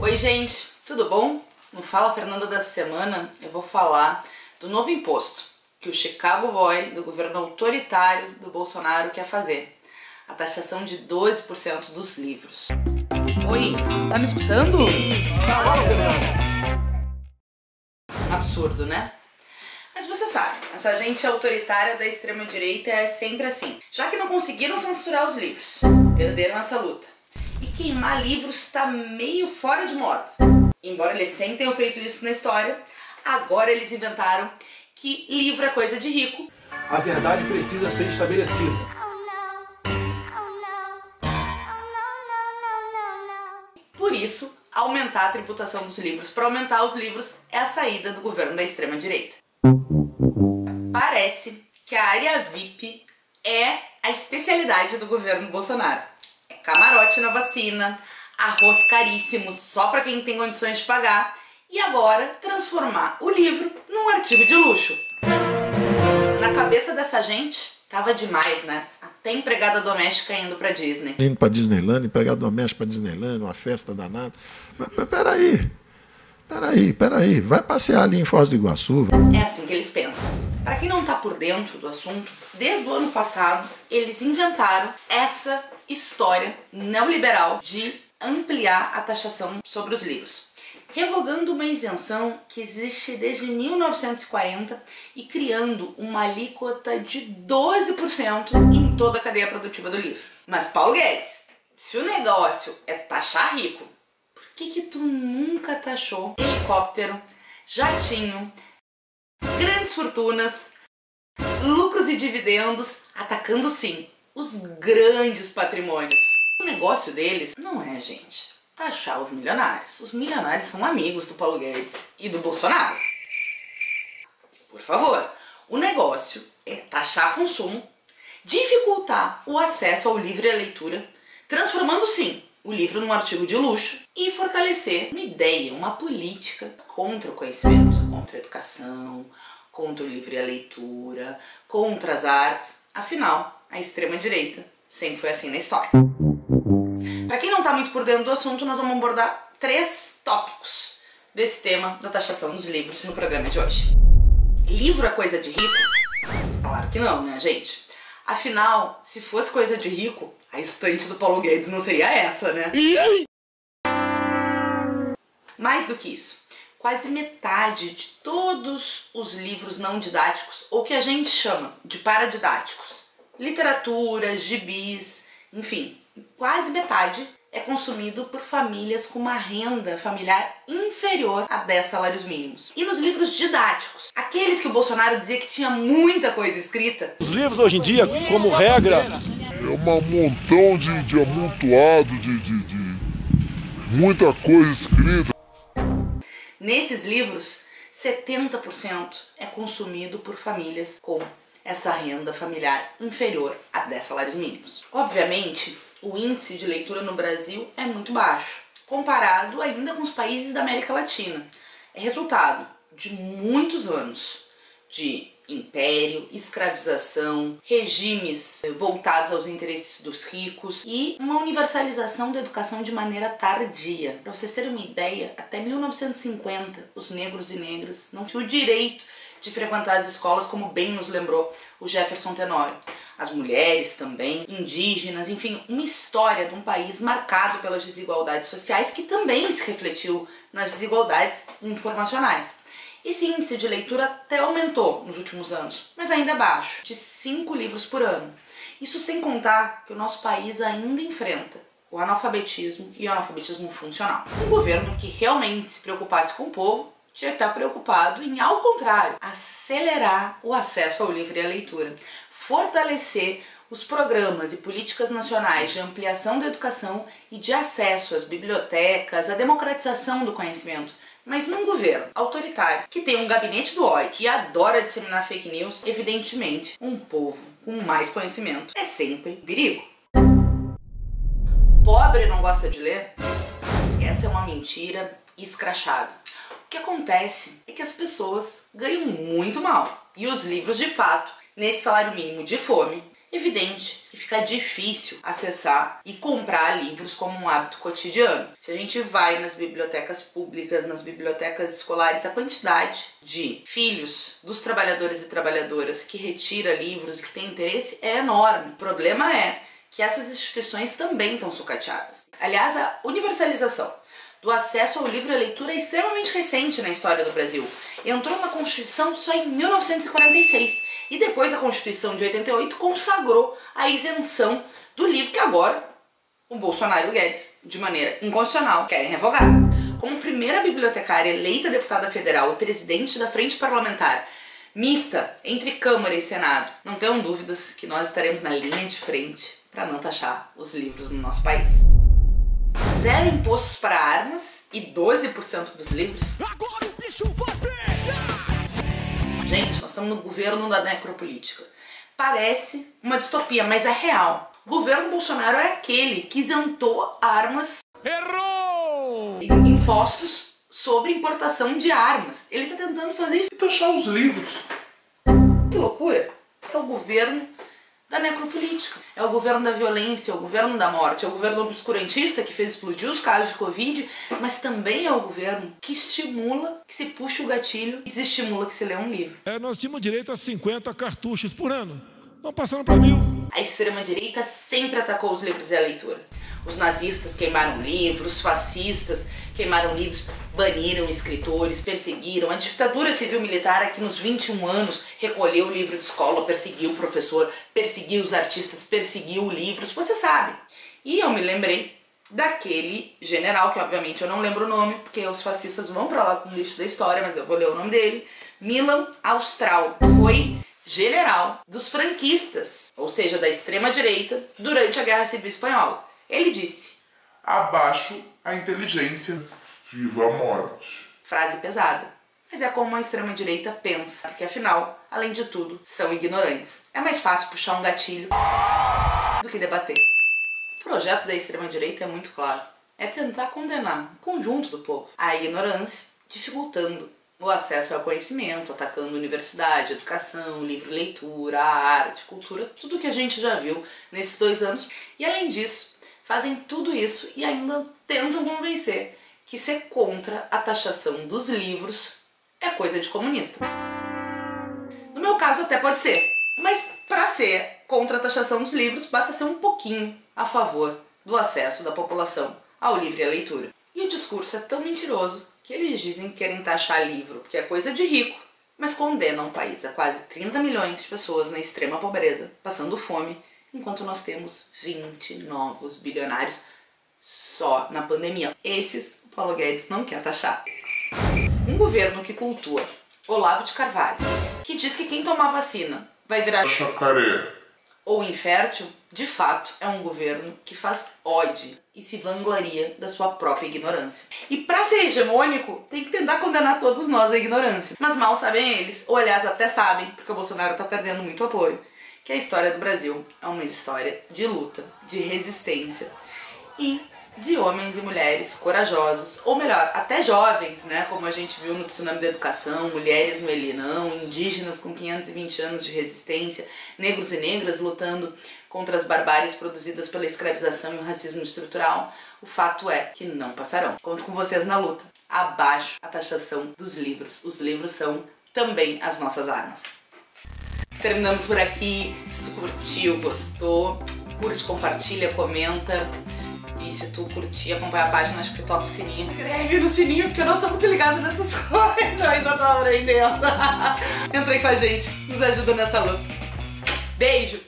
Oi gente, tudo bom? No Fala Fernanda dessa semana eu vou falar do novo imposto que o Chicago Boy do governo autoritário do Bolsonaro quer fazer. A taxação de 12% dos livros. Oi, tá me escutando? Absurdo, né? Mas você sabe, essa gente autoritária da extrema-direita é sempre assim. Já que não conseguiram censurar os livros, perderam essa luta. E queimar livros está meio fora de moda. Embora eles sempre tenham feito isso na história, agora eles inventaram que livro é coisa de rico. A verdade precisa ser estabelecida. Por isso, aumentar a tributação dos livros. Para aumentar os livros é a saída do governo da extrema-direita. Parece que a área VIP é a especialidade do governo Bolsonaro. É camarote na vacina, arroz caríssimo só para quem tem condições de pagar e agora transformar o livro num artigo de luxo. Na cabeça dessa gente, tava demais, né? Até empregada doméstica indo pra Disney. Indo pra Disneyland, empregado doméstico pra Disneyland, uma festa danada. Mas peraí, vai passear ali em Foz do Iguaçu. É assim que eles pensam. Para quem não tá por dentro do assunto, desde o ano passado, eles inventaram essa história neoliberal de ampliar a taxação sobre os livros, revogando uma isenção que existe desde 1940 e criando uma alíquota de 12% em toda a cadeia produtiva do livro. Mas Paulo Guedes, se o negócio é taxar rico, por que tu nunca taxou helicóptero, jatinho, grandes fortunas, lucros e dividendos, atacando sim os grandes patrimônios? O negócio deles não é, gente, taxar os milionários. Os milionários são amigos do Paulo Guedes e do Bolsonaro. Por favor, o negócio é taxar consumo, dificultar o acesso ao livro e à leitura, transformando sim o livro num artigo de luxo e fortalecer uma ideia, uma política contra o conhecimento, contra a educação, contra o livro e a leitura, contra as artes. Afinal, a extrema-direita sempre foi assim na história. Para quem não está muito por dentro do assunto, nós vamos abordar 3 tópicos desse tema da taxação dos livros no programa de hoje. Livro é coisa de rico? Claro que não, né, gente? Afinal, se fosse coisa de rico, a estante do Paulo Guedes não seria essa, né? Mais do que isso, quase metade de todos os livros não didáticos, ou que a gente chama de paradidáticos, literatura, gibis, enfim, quase metade é consumido por famílias com uma renda familiar inferior a 10 salários mínimos. E nos livros didáticos, aqueles que o Bolsonaro dizia que tinha muita coisa escrita. Os livros hoje em dia, como regra, é um montão de amontoado, de muita coisa escrita. Nesses livros, 70% é consumido por famílias com essa renda familiar inferior a 10 salários mínimos. Obviamente, o índice de leitura no Brasil é muito baixo, comparado ainda com os países da América Latina. É resultado de muitos anos de império, escravização, regimes voltados aos interesses dos ricos e uma universalização da educação de maneira tardia. Para vocês terem uma ideia, até 1950 os negros e negras não tinham o direito de frequentar as escolas, como bem nos lembrou o Jefferson Tenório. As mulheres também, indígenas, enfim, uma história de um país marcado pelas desigualdades sociais que também se refletiu nas desigualdades informacionais. Esse índice de leitura até aumentou nos últimos anos, mas ainda é baixo, de 5 livros por ano. Isso sem contar que o nosso país ainda enfrenta o analfabetismo e o analfabetismo funcional. Um governo que realmente se preocupasse com o povo tinha que estar preocupado em, ao contrário, acelerar o acesso ao livro e à leitura, fortalecer os programas e políticas nacionais de ampliação da educação e de acesso às bibliotecas, à democratização do conhecimento. Mas num governo autoritário, que tem um gabinete do ódio e adora disseminar fake news, evidentemente, um povo com mais conhecimento é sempre perigo. Pobre não gosta de ler? Essa é uma mentira escrachada. O que acontece é que as pessoas ganham muito mal. E os livros, de fato, nesse salário mínimo de fome, evidente que fica difícil acessar e comprar livros como um hábito cotidiano. Se a gente vai nas bibliotecas públicas, nas bibliotecas escolares, a quantidade de filhos dos trabalhadores e trabalhadoras que retira livros e que tem interesse é enorme. O problema é que essas instituições também estão sucateadas. Aliás, a universalização do acesso ao livro e à leitura é extremamente recente na história do Brasil. Entrou na Constituição só em 1946 e depois a Constituição de 88 consagrou a isenção do livro que agora o Bolsonaro e o Guedes, de maneira inconstitucional, querem revogar. Como primeira bibliotecária eleita deputada federal e presidente da Frente Parlamentar mista entre Câmara e Senado, não tenham dúvidas que nós estaremos na linha de frente para não taxar os livros no nosso país. 0 impostos para armas e 12% dos livros. Agora o bicho vai pegar! Gente, nós estamos no governo da necropolítica. Parece uma distopia, mas é real. O governo Bolsonaro é aquele que isentou armas. Errou! Impostos sobre importação de armas. Ele está tentando fazer isso e taxar os livros. Que loucura! É o governo da necropolítica. É o governo da violência, é o governo da morte, é o governo obscurantista que fez explodir os casos de Covid, mas também é o governo que estimula que se puxe o gatilho e desestimula que se lê um livro. Nós tínhamos direito a 50 cartuchos por ano. Estão passando para 1000. A extrema-direita sempre atacou os livros e a leitura. Os nazistas queimaram livros, os fascistas queimaram livros, baniram escritores, perseguiram. A ditadura civil-militar aqui nos 21 anos recolheu o livro de escola, perseguiu o professor, perseguiu os artistas, perseguiu livros, você sabe. E eu me lembrei daquele general, que obviamente eu não lembro o nome, porque os fascistas vão pra lá com o lixo da história, mas eu vou ler o nome dele. Milan Austral. Foi general dos franquistas, ou seja, da extrema-direita, durante a Guerra Civil Espanhola. Ele disse: abaixo a inteligência, viva a morte. Frase pesada, mas é como a extrema-direita pensa, porque afinal, além de tudo, são ignorantes. É mais fácil puxar um gatilho do que debater. O projeto da extrema-direita é muito claro. É tentar condenar o conjunto do povo à ignorância, dificultando o acesso ao conhecimento, atacando universidade, educação, livre leitura, arte, cultura, tudo que a gente já viu nesses 2 anos. E além disso, fazem tudo isso e ainda tentam convencer que ser contra a taxação dos livros é coisa de comunista. No meu caso até pode ser, mas para ser contra a taxação dos livros basta ser um pouquinho a favor do acesso da população ao livro e à leitura. E o discurso é tão mentiroso que eles dizem que querem taxar livro porque é coisa de rico, mas condenam um país a quase 30 milhões de pessoas na extrema pobreza, passando fome, enquanto nós temos 20 novos bilionários só na pandemia. Esses o Paulo Guedes não quer taxar. Um governo que cultua Olavo de Carvalho, que diz que quem tomar vacina vai virar jacaré ou infértil, de fato é um governo que faz ódio e se vangloria da sua própria ignorância. E para ser hegemônico, tem que tentar condenar todos nós à ignorância. Mas mal sabem eles, ou aliás até sabem, porque o Bolsonaro tá perdendo muito apoio, que a história do Brasil é uma história de luta, de resistência e de homens e mulheres corajosos, ou melhor, até jovens, né, como a gente viu no Tsunami da Educação, mulheres no Helinão, indígenas com 520 anos de resistência, negros e negras lutando contra as barbáries produzidas pela escravização e o racismo estrutural. O fato é que não passarão. Conto com vocês na luta. Abaixo a taxação dos livros. Os livros são também as nossas armas. Terminamos por aqui. Se tu curtiu, gostou, curte, compartilha, comenta. E se tu curtir, acompanha a página, acho que toca o sininho. Inscreve no sininho, porque eu não sou muito ligada nessas coisas. Eu ainda tô aprendendo. Entra aí com a gente, nos ajuda nessa luta. Beijo!